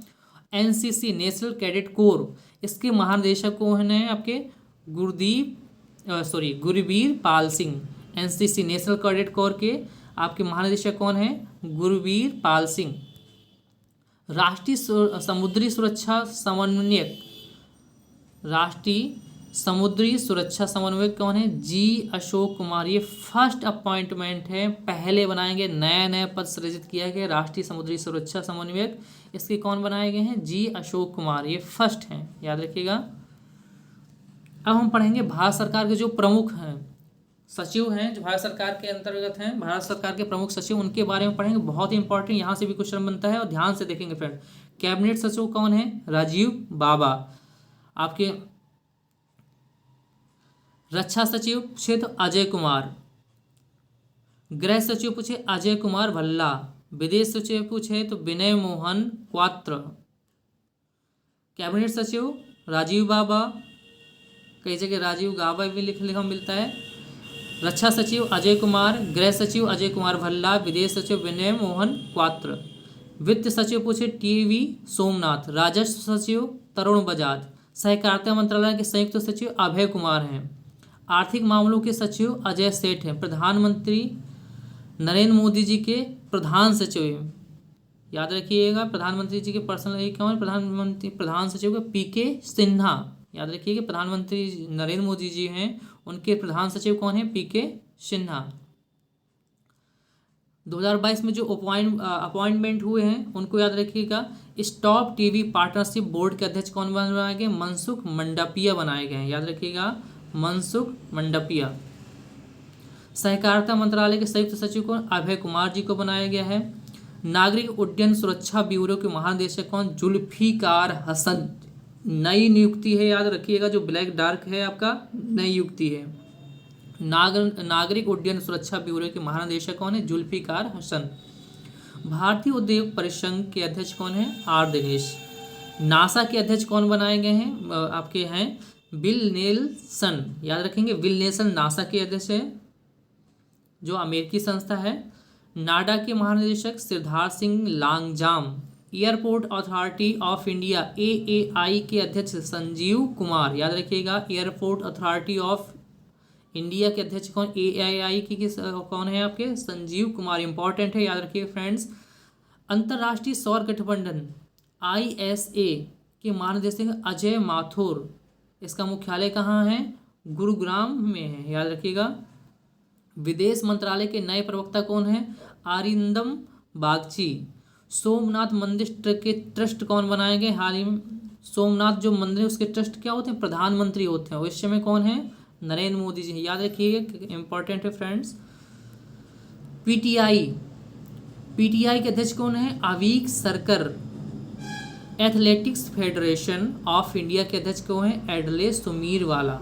NCC नेशनल कैडेट कोर, इसके महानिदेशक कौन है? आपके Gurbir Pal Singh. NCC National Cadet Corps के आपके महानिदेशक कौन है? गुरबीर पाल सिंह। राष्ट्रीय समुद्री सुरक्षा समन्वयक, राष्ट्रीय समुद्री सुरक्षा समन्वयक कौन है? G अशोक कुमार, ये फर्स्ट अपॉइंटमेंट है, पहले बनाए गए, नया नया पद सृजित किया गया राष्ट्रीय समुद्री सुरक्षा समन्वयक, इसके कौन बनाए गए हैं? G अशोक कुमार, ये फर्स्ट हैं, याद रखिएगा। अब हम पढ़ेंगे भारत सरकार के जो प्रमुख हैं, सचिव हैं, जो भारत सरकार के अंतर्गत हैं, भारत सरकार के प्रमुख सचिव, उनके बारे में पढ़ेंगे, बहुत ही इंपॉर्टेंट, यहाँ से भी क्वेश्चन बनता है और ध्यान से देखेंगे फ्रेंड। कैबिनेट सचिव कौन है? राजीव बाबा। आपके रक्षा सचिव पूछे तो अजय कुमार, गृह सचिव पूछे अजय कुमार भल्ला, विदेश सचिव पूछे तो विनय मोहन क्वात्र। कैबिनेट सचिव राजीव बाबा, कई जगह राजीव गाबा भी लिखा मिलता है। रक्षा सचिव अजय कुमार, गृह सचिव अजय कुमार भल्ला, विदेश सचिव विनय मोहन क्वात्र। वित्त सचिव पूछे TV सोमनाथ, राजस्व सचिव तरुण बजाज, सहकारिता मंत्रालय के संयुक्त सचिव अभय कुमार हैं, आर्थिक मामलों के सचिव अजय सेठ हैं, प्रधानमंत्री नरेंद्र मोदी जी के प्रधान सचिव, याद रखिएगा, प्रधानमंत्री जी के पर्सनल कौन? प्रधान सचिव का PK सिन्हा, याद रखिएगा, प्रधानमंत्री नरेंद्र मोदी जी हैं, उनके प्रधान सचिव कौन है? PK सिन्हा। 2022 में जो अपॉइंटमेंट हुए हैं उनको याद रखिएगा। स्टॉप टीवी पार्टनरशिप बोर्ड के अध्यक्ष कौन बनाए गए? मनसुख मंडापिया बनाए गए हैं, याद रखिएगा, मनसुख मंडापिया। सहकारिता मंत्रालय के संयुक्त सचिव को अभय कुमार जी को बनाया गया है। नागरिक उड्डयन सुरक्षा ब्यूरो के महानिदेशक कौन? जुल्फिकार हसन, नई नियुक्ति है, याद रखिएगा, जो ब्लैक डार्क है आपका नई नियुक्ति है। नागरिक उड्डयन सुरक्षा ब्यूरो के महानिदेशक कौन है? जुल्फिकार हसन। भारतीय उद्योग परिसंघ के अध्यक्ष कौन है? R दिनेश। नासा के अध्यक्ष कौन बनाए गए हैं? आपके हैं बिल नेल्सन, याद रखेंगे, बिल नेल्सन नासा के अध्यक्ष है, जो अमेरिकी संस्था है। नाडा के महानिदेशक Siddharth Singh Langjam. Airport Authority of India AAI के अध्यक्ष संजीव कुमार, याद रखिएगा, एयरपोर्ट अथॉरिटी ऑफ इंडिया के अध्यक्ष कौन? AAI की कौन है आपके? संजीव कुमार, इंपॉर्टेंट है, याद रखिए फ्रेंड्स। अंतर्राष्ट्रीय सौर गठबंधन ISA के महानिदेशक अजय माथुर, इसका मुख्यालय कहाँ है? गुरुग्राम में है, याद रखिएगा। विदेश मंत्रालय के नए प्रवक्ता कौन है? अरिंदम बागची। सोमनाथ मंदिर के ट्रस्ट कौन बनाए गए? हाल ही में सोमनाथ जो मंदिर है उसके ट्रस्ट क्या होते हैं? प्रधानमंत्री होते हैं, और इस समय कौन है? नरेंद्र मोदी जी, याद रखिएगा, इंपॉर्टेंट है फ्रेंड्स। PTI पीटीआई के अध्यक्ष कौन है? अवीक सरकर। एथलेटिक्स फेडरेशन ऑफ इंडिया के अध्यक्ष कौन है? एडले सुमीरवाला।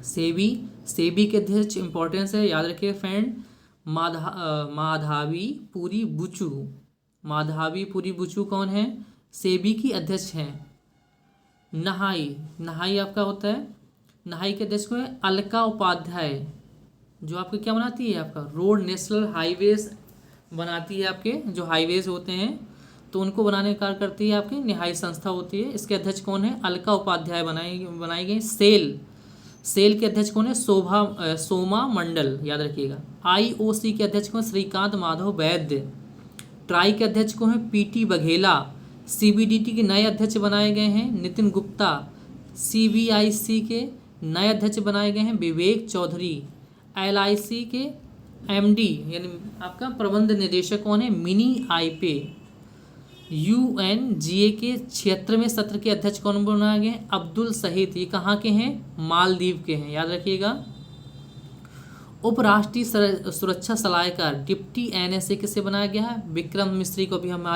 सेबी, सेबी के अध्यक्ष इंपॉर्टेंस है, याद रखिए फ्रेंड, माधवी पुरी बुचू। माधवी पुरी बुचू कौन है? सेबी की अध्यक्ष हैं। नहाई, नहाई आपका होता है, नहाई के अध्यक्ष को है अलका उपाध्याय, जो आपके क्या बनाती है? आपका रोड नेशनल हाईवेज बनाती है, आपके जो हाईवेज होते हैं तो उनको बनाने का कार्य करती है, आपकी निहाई संस्था होती है। इसके अध्यक्ष कौन है? अलका उपाध्याय बनाई गई। सेल, सेल के अध्यक्ष कौन है? सोमा मंडल, याद रखिएगा। आईओसी के अध्यक्ष कौन? श्रीकांत माधव वैद्य। ट्राई के अध्यक्ष कौन है? पीटी बघेला। सीबीडीटी के नए अध्यक्ष बनाए गए हैं नितिन गुप्ता। सीबीआईसी के नए अध्यक्ष बनाए गए हैं विवेक चौधरी। एलआईसी के एमडी यानी आपका प्रबंध निदेशक कौन है? मिनी आईपे। यूएनजीए के 76वें सत्र के अध्यक्ष कौन बनाए गए? अब्दुल सहीद। ये कहाँ के हैं? मालदीव के हैं, याद रखिएगा। उपराष्ट्रीय सुरक्षा सलाहकार डिप्टी एनएसए किसे बनाया गया है? विक्रम मिस्री को भी हम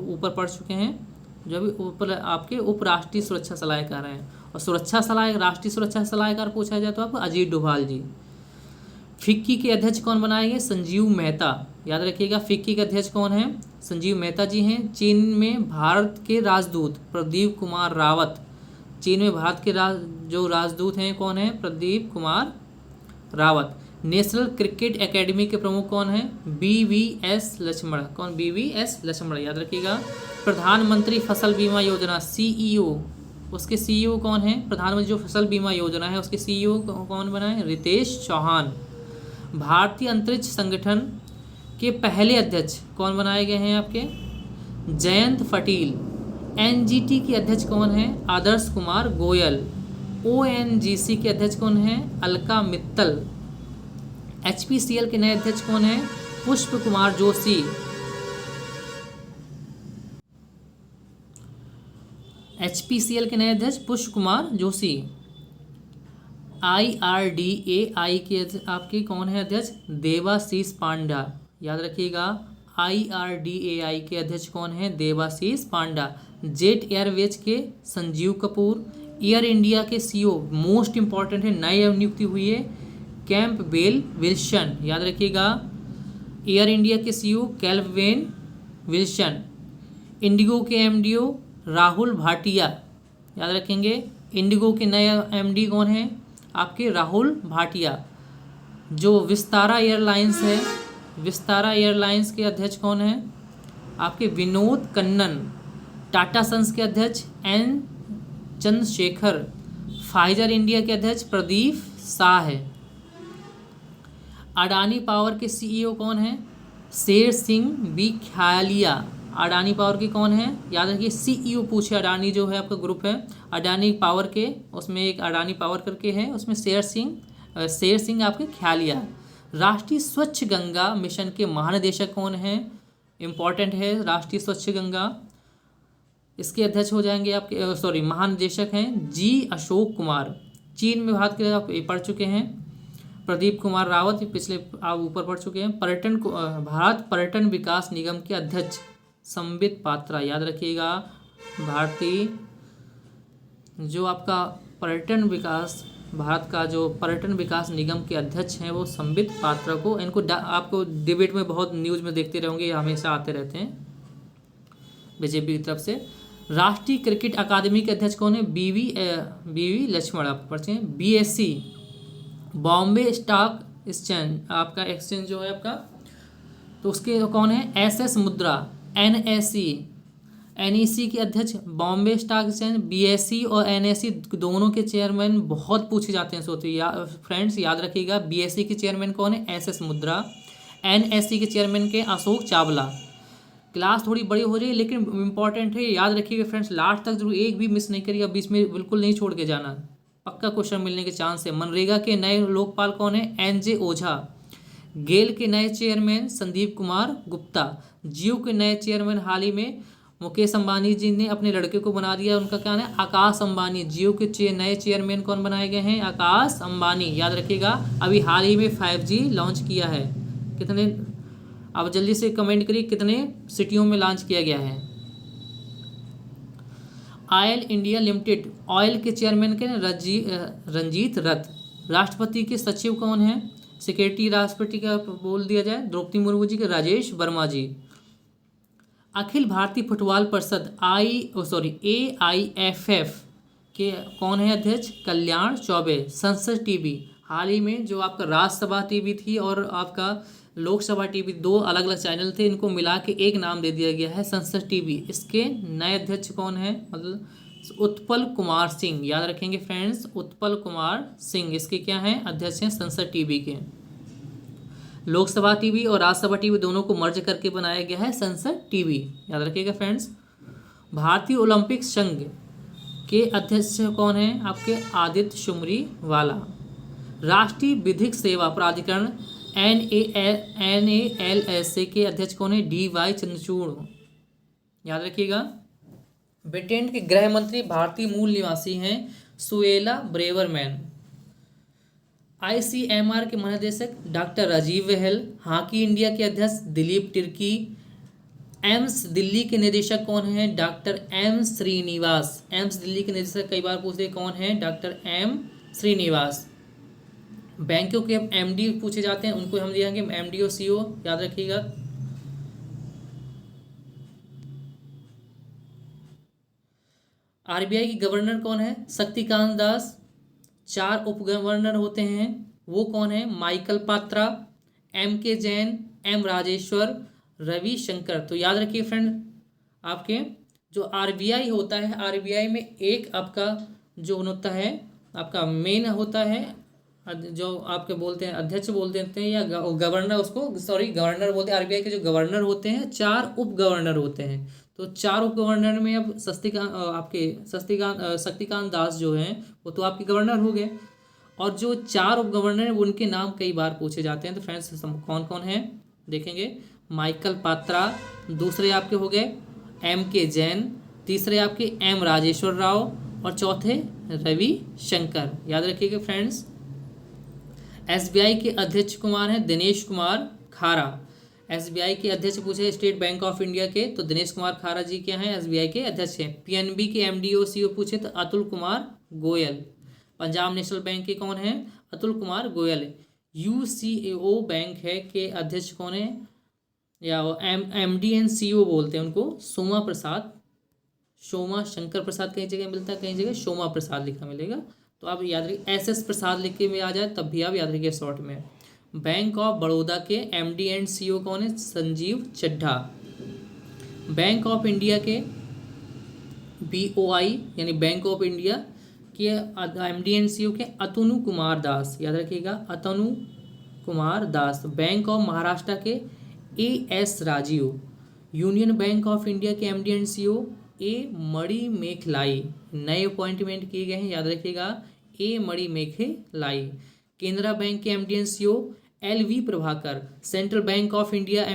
ऊपर पढ़ चुके हैं, जो भी ऊपर आपके उपराष्ट्रीय सुरक्षा सलाहकार हैं। और राष्ट्रीय सुरक्षा सलाहकार पूछा जाए तो आपको अजीत डोभाल जी। फिक्की के अध्यक्ष कौन बनाए गए? संजीव मेहता, याद रखिएगा। फिक्की के अध्यक्ष कौन है? संजीव मेहता जी हैं। चीन में भारत के राजदूत प्रदीप कुमार रावत। चीन में भारत के जो राजदूत हैं कौन है? Pradeep Kumar Rawat. National cricket academy के प्रमुख कौन है? बीवीएस लक्ष्मण। कौन? बीवीएस लक्ष्मण, याद रखिएगा। प्रधानमंत्री फसल बीमा योजना सीईओ, उसके सीईओ कौन है? प्रधानमंत्री जो फसल बीमा योजना है उसके सीईओ कौन बनाए? रितेश चौहान। भारतीय अंतरिक्ष संगठन के पहले अध्यक्ष कौन बनाए गए हैं? आपके जयंत पटेल। एनजीटी के अध्यक्ष कौन है? आदर्श कुमार गोयल। ओएनजीसी के अध्यक्ष कौन है? अलका मित्तल। एचपीसीएल के नए अध्यक्ष कौन है? पुष्प कुमार जोशी। एचपीसीएल के नए अध्यक्ष पुष्प कुमार जोशी। आईआरडीएआई के आपके कौन है अध्यक्ष? देवाशीष पांडा, याद रखिएगा। आईआरडीएआई के अध्यक्ष कौन है? देवाशीष पांडा। जेट एयरवेज के संजीव कपूर। एयर इंडिया के सीईओ मोस्ट इंपॉर्टेंट है, नई नियुक्ति हुई है, कैंपबेल विल्सन, याद रखिएगा। एयर इंडिया के सीईओ कैल्वेन विल्सन। इंडिगो के एमडीओ राहुल भाटिया, याद रखेंगे। इंडिगो के नए एमडी कौन है? आपके राहुल भाटिया। जो विस्तारा एयरलाइंस है, विस्तारा एयरलाइंस के अध्यक्ष कौन है? आपके विनोद कन्नन। टाटा सन्स के अध्यक्ष एन चंद्रशेखर। फाइजर इंडिया के अध्यक्ष प्रदीप शाह है। अडानी पावर के सीईओ कौन है? शेर सिंह बी ख्यालिया। अडानी पावर के कौन है? याद रखिए, सीईओ पूछे। अडानी जो है आपका ग्रुप है अडानी पावर के, उसमें एक अडानी पावर करके है, उसमें शेर सिंह आपके ख्यालिया। राष्ट्रीय स्वच्छ गंगा मिशन के महानिदेशक कौन है? इम्पॉर्टेंट है, राष्ट्रीय स्वच्छ गंगा, इसके अध्यक्ष हो जाएंगे आपके महानिदेशक हैं जी अशोक कुमार। चीन में भारत के लिए आप पढ़ चुके हैं, प्रदीप कुमार रावत, पिछले आप ऊपर पढ़ चुके हैं। भारत पर्यटन विकास निगम के अध्यक्ष संबित पात्रा, याद रखिएगा। भारतीय जो आपका पर्यटन विकास, भारत का जो पर्यटन विकास निगम के अध्यक्ष हैं वो संबित पात्रा को, इनको आपको डिबेट में बहुत न्यूज़ में देखते रहोगे, ये हमेशा आते रहते हैं बीजेपी की तरफ से। राष्ट्रीय क्रिकेट अकादमी के अध्यक्ष कौन है? बीवी लक्ष्मण, आप पढ़ते हैं। बीएससी बॉम्बे स्टॉक एक्सचेंज, आपका एक्सचेंज जो है आपका, तो उसके कौन है? एसएस मुद्रा। एनईसी के अध्यक्ष बॉम्बे स्टॉक एक्सचेंज। बीएससी और एनएससी दोनों के चेयरमैन बहुत पूछे जाते हैं, फ्रेंड्स याद रखिएगा। बीएससी के चेयरमैन कौन है? एसएस मुद्रा। एनएससी के चेयरमैन के अशोक चावला। क्लास थोड़ी बड़ी हो रही है लेकिन इंपॉर्टेंट है, याद रखिएगा फ्रेंड्स, लास्ट तक जरूर, एक भी मिस नहीं करिएगा, बीच में बिल्कुल नहीं छोड़ के जाना, पक्का क्वेश्चन मिलने के चांस है। मनरेगा के नए लोकपाल कौन है? एनजे ओझा। गेल के नए चेयरमैन संदीप कुमार गुप्ता। जियो के नए चेयरमैन हाल ही में मुकेश अंबानी जी ने अपने लड़के को बना दिया, उनका क्या है? आकाश अंबानी। जियो के नए चेयरमैन कौन बनाए गए हैं? आकाश अंबानी, याद रखिएगा। अभी हाल ही में 5G लॉन्च किया है, कितने आप जल्दी से कमेंट करिए कितने सिटियों में लॉन्च किया गया है। ऑयल इंडिया लिमिटेड, ऑयल के चेयरमैन के रंजीत रथ। राष्ट्रपति के सचिव कौन है? सेक्रेटरी राष्ट्रपति का बोल दिया जाए द्रौपदी मुर्मू जी के राजेश वर्मा जी। अखिल भारतीय फुटबॉल परिषद AIFF के कौन है अध्यक्ष? कल्याण चौबे। संसद टीवी, हाल ही में जो आपका राज्यसभा टीवी थी और आपका लोकसभा टीवी, दो अलग अलग चैनल थे, इनको मिला के एक नाम दे दिया गया है संसद टीवी। इसके नए अध्यक्ष कौन है? मतलब उत्पल कुमार सिंह, याद रखेंगे फ्रेंड्स, उत्पल कुमार सिंह इसके क्या हैं? अध्यक्ष हैं संसद टीवी के। लोकसभा टीवी और राज्यसभा टीवी दोनों को मर्ज करके बनाया गया है संसद टीवी, याद रखिएगा फ्रेंड्स। भारतीय ओलंपिक संघ के अध्यक्ष कौन है? आपके आदित्य शुमरी वाला। राष्ट्रीय विधिक सेवा प्राधिकरण NALSA के अध्यक्ष कौन है? DY चंद्रचूड़, याद रखिएगा। ब्रिटेन के गृह मंत्री भारतीय मूल निवासी हैं सुएला ब्रेवरमैन। ICMR के महानिदेशक डॉक्टर राजीव बहल। हॉकी इंडिया के अध्यक्ष दिलीप तिर्की। एम्स दिल्ली के निदेशक कौन है? Doctor M Srinivas. AIIMS Delhi के निदेशक कई बार पूछते कौन है? Doctor M Srinivas. बैंकों के MD पूछे जाते हैं, उनको हम दिएंगे MD और CO, याद रखिएगा। RBI की गवर्नर कौन है? शक्तिकांत दास। 4 उप गवर्नर होते हैं, वो कौन है? Michael Patra, MK Jain, M Rajeshwar, Ravi Shankar. तो याद रखिए फ्रेंड, आपके जो RBI होता है, RBI में एक आपका जो होता है आपका मेन होता है, जो आपके बोलते हैं अध्यक्ष बोल देते हैं या गवर्नर, उसको गवर्नर बोलते हैं। RBI के जो गवर्नर होते हैं 4 उप गवर्नर होते हैं। तो 4 उप गवर्नर में अब शक्तिकांत दास जो हैं वो तो आपके गवर्नर हो गए, और जो 4 उप गवर्नर हैं उनके नाम कई बार पूछे जाते हैं। तो फ्रेंड्स कौन कौन है देखेंगे? माइकल पात्रा, दूसरे आपके हो गए MK जैन, तीसरे आपके M राजेश्वर राव, और चौथे रवि शंकर, याद रखिएगा फ्रेंड्स। SBI के अध्यक्ष कुमार हैं दिनेश कुमार खारा। SBI के अध्यक्ष पूछे स्टेट बैंक ऑफ इंडिया के, तो दिनेश कुमार खारा जी क्या हैं? SBI के अध्यक्ष हैं। PNB के MD और CEO पूछे तो अतुल कुमार गोयल। पंजाब नेशनल बैंक के कौन है? अतुल कुमार गोयल। UCO बैंक है के अध्यक्ष कौन है? या MD एंड CEO बोलते हैं उनको, सोमा प्रसाद, सोमा शंकर प्रसाद कई जगह मिलता है, कई जगह सोमा प्रसाद लिखा मिलेगा। तो आप याद रखिए, SS प्रसाद लिख के में आ जाए तब भी आप याद रखिए शॉर्ट में। बैंक ऑफ बड़ौदा के MD एंड CEO कौन है? Sanjeev Chadha. Bank of India के BOI यानी बैंक ऑफ इंडिया के MD एंड CEO के अतनु कुमार दास, याद रखिएगा, अतनु कुमार दास। बैंक ऑफ महाराष्ट्र के AS Rajeev. Union bank of India के MD and CEO A Mani Mekhalai, नए अपॉइंटमेंट किए गए हैं, याद रखिएगा, A मणि मेखलाई। केनरा बैंक के MD and CEO LV Prabhakar. Central bank of India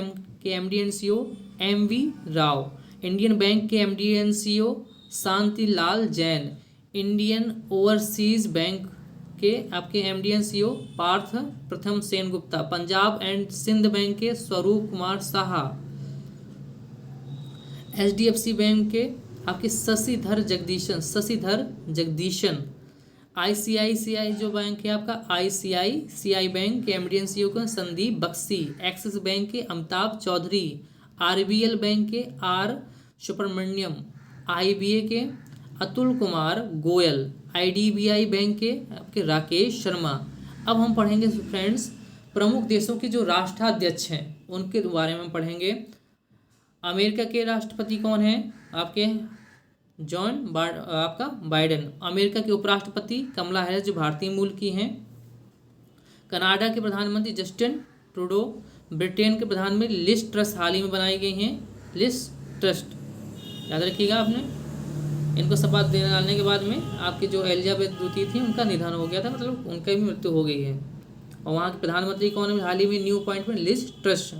के MD and CEO MV Rao. Indian bank के MD and CEO Shantilal Jain. Indian overseas bank के आपके MD एंड CEO पार्थ प्रथम सेन गुप्ता। पंजाब एंड सिंध बैंक के स्वरूप कुमार साहा। HDFC बैंक के आपके शशिधर जगदीशन। ICICI जो बैंक है आपका ICICI बैंक के MD एंड CEO का संदीप बख्शी। एक्सिस बैंक के अमिताभ चौधरी। RBL बैंक के R सुब्रमण्यम। IBA के अतुल कुमार गोयल। IDBI बैंक के आपके राकेश शर्मा। अब हम पढ़ेंगे फ्रेंड्स प्रमुख देशों के जो राष्ट्राध्यक्ष हैं उनके बारे में पढ़ेंगे। अमेरिका के राष्ट्रपति कौन है? आपके आपका बाइडेन। अमेरिका के उपराष्ट्रपति कमला हैरिस जो भारतीय मूल की हैं। कनाडा के प्रधानमंत्री जस्टिन ट्रूडो। ब्रिटेन के प्रधानमंत्री लिज ट्रस हाल ही में बनाई गई हैं, लिज ट्रस्ट, याद रखिएगा आपने। इनको शपथ देने डालने के बाद में आपकी जो एलिजाबेथ द्वितीय थी उनका निधन हो गया था, मतलब उनका भी मृत्यु हो गई है। और वहाँ के प्रधानमंत्री कौन है? हाल ही में new appointment Liz Truss.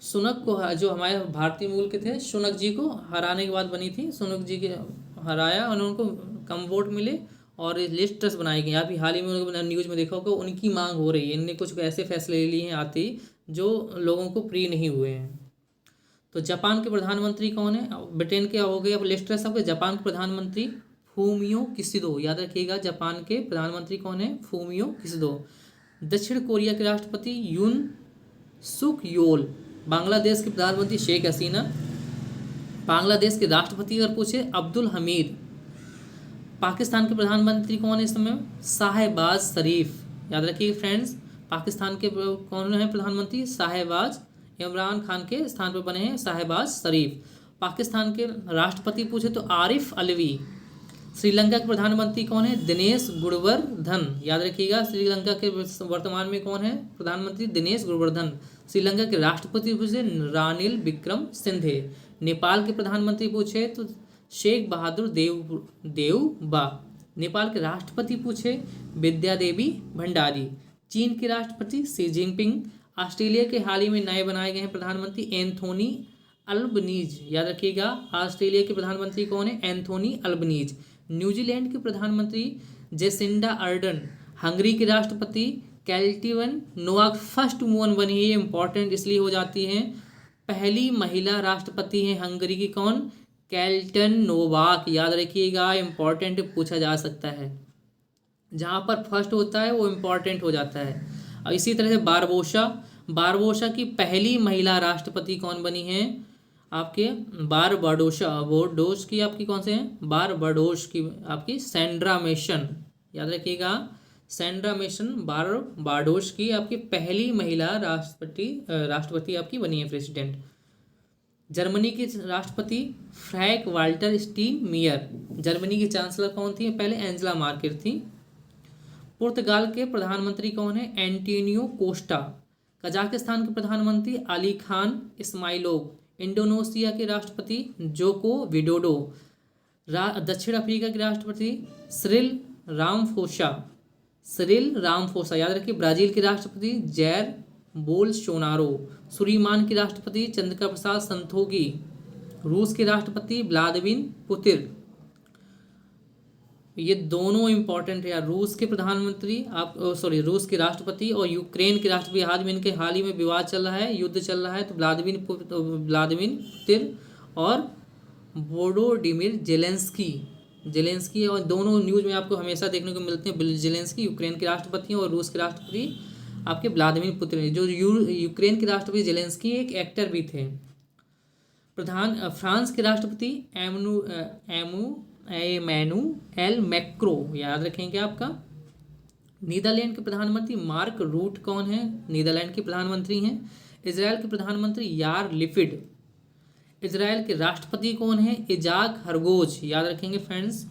Sunak को जो हमारे भारतीय मूल के थे, सुनक जी को हराने के बाद बनी थी, सुनक जी के हराया और उनको कम वोट मिले और लिस्ट ट्रस्ट बनाई गई। अभी हाल ही में उन्होंने न्यूज़ में देखा होगा, उनकी मांग हो रही है। इनने कुछ ऐसे फैसले ले लिए हैं आते ही जो लोगों को प्रिय नहीं हुए हैं। तो जापान के प्रधानमंत्री कौन है? ब्रिटेन के हो गए अब लिस्ट ट्रस्ट सबके। जापान के प्रधानमंत्री फूमियो किशिदो, याद रखिएगा जापान के प्रधानमंत्री कौन है? फूमियो किशिदो। दक्षिण कोरिया के राष्ट्रपति यून सुक योल। बांग्लादेश के प्रधानमंत्री शेख हसीना। बांग्लादेश के राष्ट्रपति अगर पूछे अब्दुल हमीद। पाकिस्तान के प्रधानमंत्री कौन है इस समय? शाहबाज शरीफ, याद रखिए फ्रेंड्स। पाकिस्तान के कौन है प्रधानमंत्री? शाहबाज। इमरान खान के स्थान पर बने हैं शाहबाज शरीफ। पाकिस्तान के राष्ट्रपति पूछे तो आरिफ अलवी। श्रीलंका के प्रधानमंत्री कौन है? दिनेश गुणवर्धन, याद रखिएगा। श्रीलंका के वर्तमान में कौन है प्रधानमंत्री? दिनेश गुणवर्धन। श्रीलंका के राष्ट्रपति पूछे रानिल विक्रम सिंघे। नेपाल के प्रधानमंत्री पूछे तो शेख बहादुर देउबा। नेपाल के राष्ट्रपति पूछे विद्या देवी भंडारी। चीन के राष्ट्रपति शी जिनपिंग। ऑस्ट्रेलिया के हाल ही में नए बनाए गए हैं प्रधानमंत्री एंथोनी अल्बनीज, याद रखिएगा। ऑस्ट्रेलिया के प्रधानमंत्री कौन है? Anthony Albanese. न्यूजीलैंड के प्रधानमंत्री जेसिंडा अर्डन। हंगरी के राष्ट्रपति कैल्टिवन नोवाक। फर्स्ट वुमन बनी है, इंपॉर्टेंट इसलिए हो जाती है, पहली महिला राष्ट्रपति है हंगरी की कौन? कैल्टन नोवाक, याद रखिएगा। इंपॉर्टेंट पूछा जा सकता है, जहाँ पर फर्स्ट होता है वो इंपॉर्टेंट हो जाता है। और इसी तरह से बारबोसा की पहली महिला राष्ट्रपति कौन बनी है? आपके बारबाडोस की आपकी कौन से हैं? बारबाडोस की आपकी सैंड्रा मेसन, याद रखिएगा। सैंड्रा मेसन बारबाडोस की आपकी पहली महिला राष्ट्रपति आपकी बनी है, प्रेसिडेंट। जर्मनी के राष्ट्रपति फ्रैंक वाल्टर स्टीनमियर। जर्मनी की चांसलर कौन थी? पहले एंजेला मार्केल थी। पुर्तगाल के प्रधानमंत्री कौन है? Antonio Costa. कजाकिस्तान के प्रधानमंत्री अली खान इस्माइलोव। इंडोनेशिया के राष्ट्रपति जोको विडोडो। दक्षिण अफ्रीका के राष्ट्रपति सिरिल रामफोसा, याद रखिए। ब्राजील के राष्ट्रपति जैर बोल्सोनारो। सुरीमान के राष्ट्रपति चंद्रिका प्रसाद संतोखी। रूस के राष्ट्रपति व्लादिमीर पुतिन। ये दोनों इंपॉर्टेंट है यार। रूस के रूस के राष्ट्रपति और यूक्रेन के राष्ट्रपति हाल ही में विवाद चल रहा है, युद्ध चल रहा है। तो व्लादिमीर पुतिन और वोलोडिमिर जेलेंस्की और दोनों न्यूज़ में आपको हमेशा देखने को मिलते हैं। जेलेंस्की यूक्रेन के राष्ट्रपति और रूस के राष्ट्रपति आपके व्लादिमीर पुतिन। जो यूक्रेन के राष्ट्रपति जेलेंस्की एक एक्टर भी थे। फ्रांस के राष्ट्रपति एमैनुएल मैक्रो, याद रखेंगे आपका। नीदरलैंड के प्रधानमंत्री मार्क रूट कौन है? नीदरलैंड के प्रधानमंत्री हैं। इजराइल के प्रधानमंत्री यार लिपिड। इजराइल के राष्ट्रपति कौन है? इजाक हरगोज, याद रखेंगे फ्रेंड्स।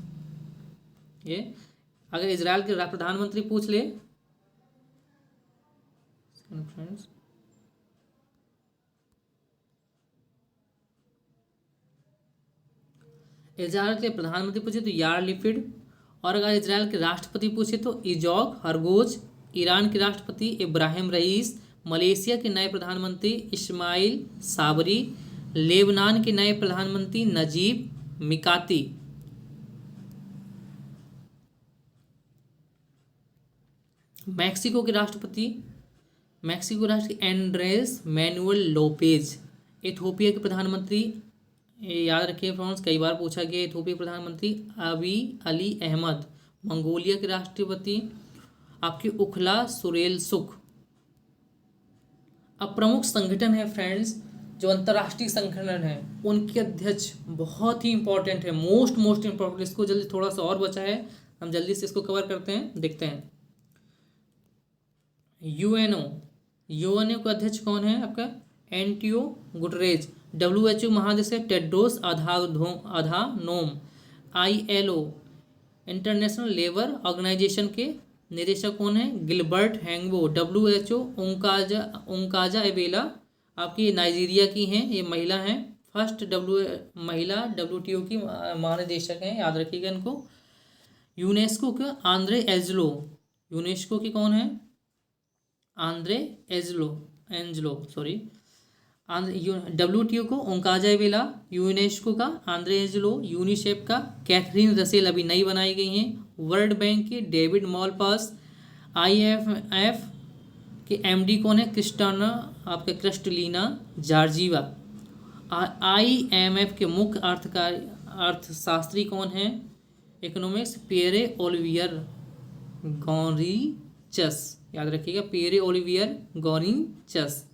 ये अगर इजराइल के प्रधानमंत्री पूछ ले फ्रेंड्स, इजराइल के प्रधानमंत्री पूछे तो यार लिपिड, और अगर इजराइल के राष्ट्रपति पूछे तो इजॉक हरगोज। ईरान के राष्ट्रपति इब्राहिम रईस। मलेशिया के नए प्रधानमंत्री इस्माइल साबरी। लेबनान के नए प्रधानमंत्री नजीब मिकाती। मैक्सिको के राष्ट्रपति एंड्रेस मैनुअल लोपेज। इथोपिया के प्रधानमंत्री, याद रखिए फ्रेंड्स, कई बार पूछा गया, इथोपिया प्रधानमंत्री अबी अली अहमद। मंगोलिया के राष्ट्रपति आपके उखला सुरेलसुख। अब प्रमुख संगठन है फ्रेंड्स, जो अंतर्राष्ट्रीय संगठन है, उनके अध्यक्ष बहुत ही इंपॉर्टेंट है, मोस्ट इंपॉर्टेंट। इसको जल्दी, थोड़ा सा और बचा है, हम जल्दी से इसको कवर करते हैं, देखते हैं। यूएनओ का अध्यक्ष कौन है आपका? Antonio Guterres. WHO महानिदेशक Tedros Adhanom. ILO international labour organisation के निदेशक कौन है? Gilbert Houngbo. WHO ओंकाजा एबेला आपकी नाइजीरिया की हैं, ये महिला हैं, फर्स्ट महिला WTO की महानिदेशक हैं, याद रखिएगा इनको। यूनेस्को के आंद्रे एंजलो। यूनेस्को की कौन है? Andre Angelo. WTO को ओंकाजा वेला, यूनेस्को का आंद्रे एंजेलो, यूनिसेफ का कैथरीन रसेल अभी नई बनाई गई हैं, वर्ल्ड बैंक के डेविड मॉलपास, IMF के MD कौन है, क्रिस्टाना आपके क्रिस्टलीना जॉर्जीवा, IMF के मुख्य अर्थशास्त्री कौन है, इकोनॉमिक्स पियरे ओलिवियर गॉरिचस, याद रखिएगा पियरे ओलिवियर गॉरिचस।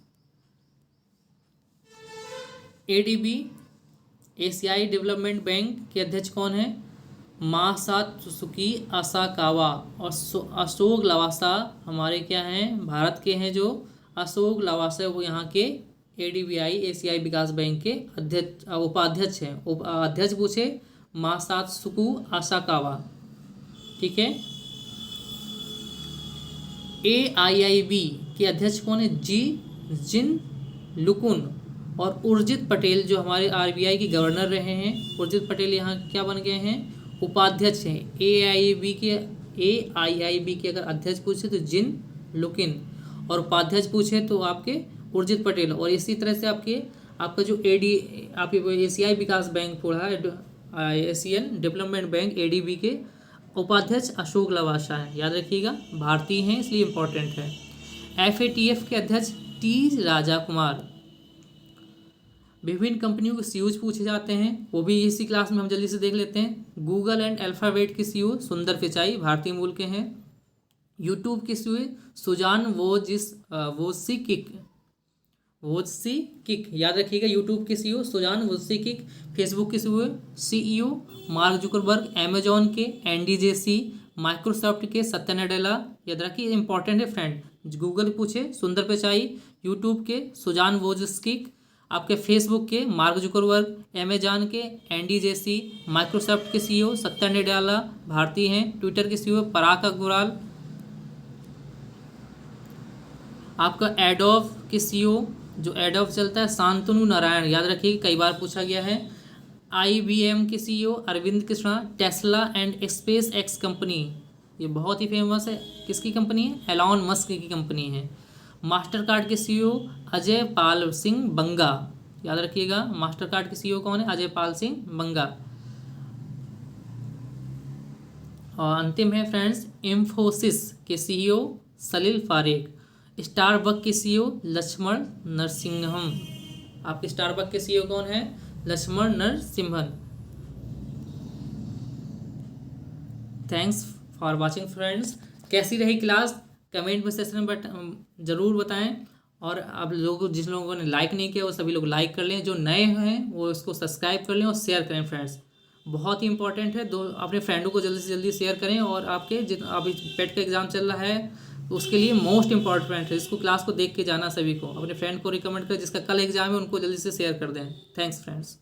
ADB एशियाई डेवलपमेंट बैंक के अध्यक्ष कौन है, मासात्सुकी असाकावा, और अशोक लवासा हमारे क्या हैं, भारत के हैं जो अशोक लवासा, वो यहाँ के ADBI एशियाई विकास बैंक के अध्यक्ष उपाध्यक्ष हैं। अध्यक्ष पूछे मासात्सुकु असाकावा, ठीक है। AIIB के अध्यक्ष कौन है, जिन लुकुन, और उर्जित पटेल जो हमारे RBI के गवर्नर रहे हैं, उर्जित पटेल यहाँ क्या बन गए हैं, उपाध्यक्ष हैं। AIIB के अगर अध्यक्ष पूछे तो जिन लुकिन, और उपाध्यक्ष पूछे तो आपके उर्जित पटेल। और इसी तरह से आपका जो आपके एशियाई विकास बैंक पढ़ा है, एशियन डेवलपमेंट बैंक ADB के उपाध्यक्ष अशोक लवासा है, याद रखिएगा, भारतीय हैं इसलिए इम्पोर्टेंट है। FATF के अध्यक्ष T राजा कुमार। विभिन्न कंपनियों के CEOs पूछे जाते हैं, वो भी इसी क्लास में हम जल्दी से देख लेते हैं। गूगल एंड अल्फाबेट के CEO सुंदर पिचाई, भारतीय मूल के हैं। यूट्यूब के CEO सुजान वोज्सिकिक, याद रखिएगा, यूट्यूब के CEO सुजान वोज्सिकिक। फेसबुक के CEO मार्क जुकरबर्ग। अमेजॉन के एंडी जेसी। माइक्रोसॉफ्ट के सत्या नडेला, याद रखिए इंपॉर्टेंट है फ्रेंड। गूगल पूछे सुंदर पिचाई, यूट्यूब के सुजान वोज्सिकिक, आपके फेसबुक के मार्क जुकरबर्ग, अमेजॉन के एंडी जेसी, माइक्रोसॉफ्ट के CEO सत्या नडेला, भारतीय हैं। ट्विटर के CEO पराग अग्रवाल। आपका एडोब के CEO जो एडोब चलता है शांतनु नारायण, याद रखिए कई बार पूछा गया है। IBM के CEO Arvind Krishna. Tesla and SpaceX company, ये बहुत ही फेमस है, किसकी कंपनी है, एलॉन मस्क की कंपनी है। मास्टर कार्ड के CEO अजय पाल सिंह बंगा, याद रखिएगा, मास्टर कार्ड के CEO कौन है, अजय पाल सिंह बंगा। और अंतिम है फ्रेंड्स, इंफोसिस के CEO सलील फारेक। स्टारबक के CEO लक्ष्मण नरसिंहम, आपके स्टारबक के CEO कौन है, Lakshman Narasimhan. Thanks for watching friends. कैसी रही क्लास कमेंट में सेक्शन में ज़रूर बताएं। और आप लोग जिन लोगों ने लाइक नहीं किया वो सभी लोग लाइक कर लें, जो नए हैं वो इसको सब्सक्राइब कर लें और शेयर करें फ्रेंड्स, बहुत ही इंपॉर्टेंट है। अपने फ्रेंडों को जल्दी से जल्दी शेयर करें। और आपके अभी पेट का एग्ज़ाम चल रहा है तो उसके लिए मोस्ट इंपॉर्टेंट है, इसको क्लास को देख के जाना, सभी को अपने फ्रेंड को रिकमेंड करें जिसका कल एग्जाम है, उनको जल्दी से शेयर कर दें। Thanks friends.